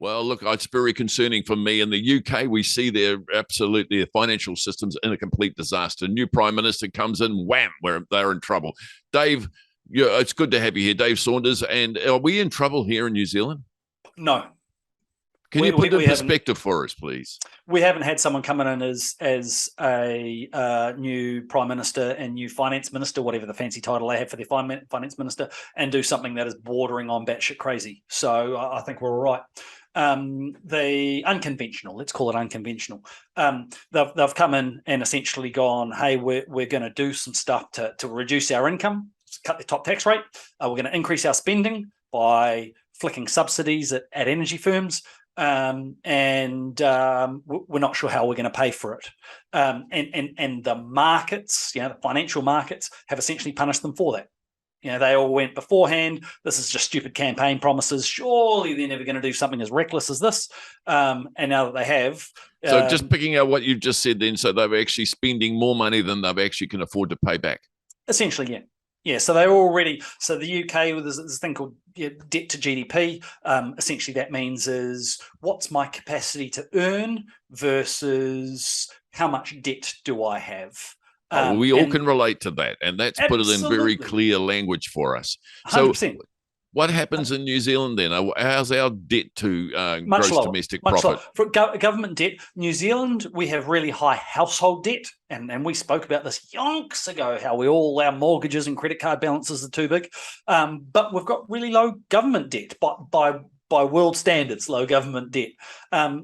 Well, look, it's very concerning for me. In the UK, we see their financial systems in a complete disaster. New prime minister comes in, wham, they're in trouble. Dave, it's good to have you here, Dave Saunders. And are we in trouble here in New Zealand? No. Can you put it in perspective for us, please? We haven't had someone coming in as a new prime minister and new finance minister, whatever the fancy title they have for their finance minister, and do something that is bordering on batshit crazy. So I think we're all right. The unconventional, let's call it unconventional. They've come in and essentially gone, hey, we're going to do some stuff to reduce our income, cut the top tax rate. We're going to increase our spending by flicking subsidies at energy firms. We're not sure how we're going to pay for it. And the markets, the financial markets have essentially punished them for that. They all went beforehand, this is just stupid campaign promises. Surely they're never going to do something as reckless as this. And now that they have. So just picking out what you've just said then, so they're actually spending more money than they've actually can afford to pay back. Essentially, yeah. Yeah, so they're already, so the UK, there's this thing called debt to GDP. Essentially, that means is what's my capacity to earn versus how much debt do I have? We all can relate to that, and that's put it in very clear language for us. 100%. So what happens in New Zealand then? How's our debt to gross domestic profit? Lower. For government debt, New Zealand, we have really high household debt, and we spoke about this yonks ago, how our mortgages and credit card balances are too big. But we've got really low government debt, by world standards, low government debt,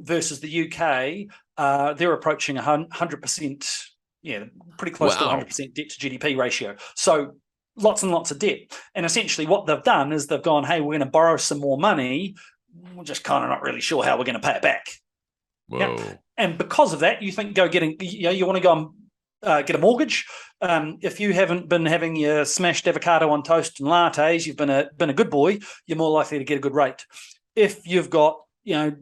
versus the UK. They're approaching 100%. Yeah, pretty close to 100% debt to GDP ratio. So lots and lots of debt. And essentially what they've done is they've gone, hey, we're going to borrow some more money. We're just kind of not really sure how we're going to pay it back. Whoa. Yeah? And because of that, you think you want to go and get a mortgage. If you haven't been having your smashed avocado on toast and lattes, you've been a good boy, you're more likely to get a good rate. If you've got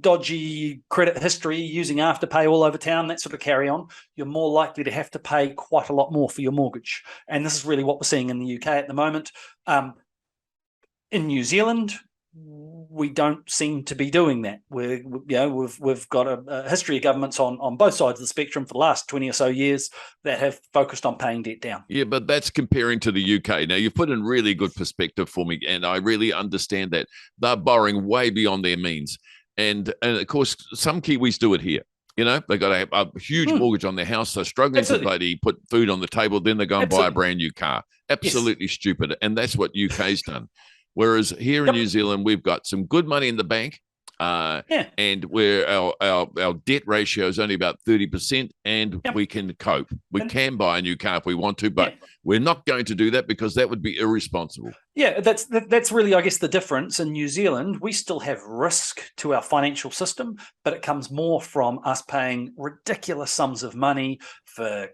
dodgy credit history, using Afterpay all over town, that sort of carry on, you're more likely to have to pay quite a lot more for your mortgage. And this is really what we're seeing in the UK at the moment. In New Zealand, we don't seem to be doing that. We've got a history of governments on both sides of the spectrum for the last 20 or so years that have focused on paying debt down. Yeah, but that's comparing to the UK. Now, you've put in really good perspective for me, and I really understand that they're borrowing way beyond their means. And of course, some Kiwis do it here. They've got a huge mortgage on their house. They're struggling to bloody put food on the table. Then they go and buy a brand new car. Absolutely stupid. And that's what UK's done. Whereas here in New Zealand, we've got some good money in the bank. And where our debt ratio is only about 30%, and we can cope. We can buy a new car if we want to, but we're not going to do that because that would be irresponsible. Yeah, that's really, I guess, the difference. In New Zealand, we still have risk to our financial system, but it comes more from us paying ridiculous sums of money for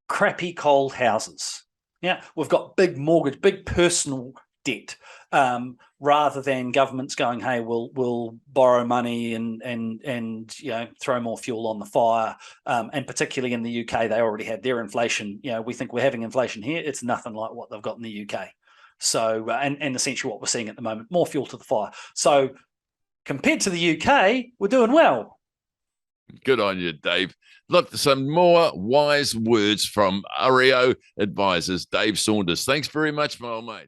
crappy cold houses. Yeah, we've got big mortgage, big personal debt, rather than governments going, hey, we'll borrow money and throw more fuel on the fire. And particularly in the UK, they already had their inflation. We think we're having inflation here. It's nothing like what they've got in the UK. So and essentially what we're seeing at the moment, more fuel to the fire. So compared to the UK, we're doing well. Good on you, Dave. Look, some more wise words from Aotearoa Advisors, Dave Saunders. Thanks very much, my old mate.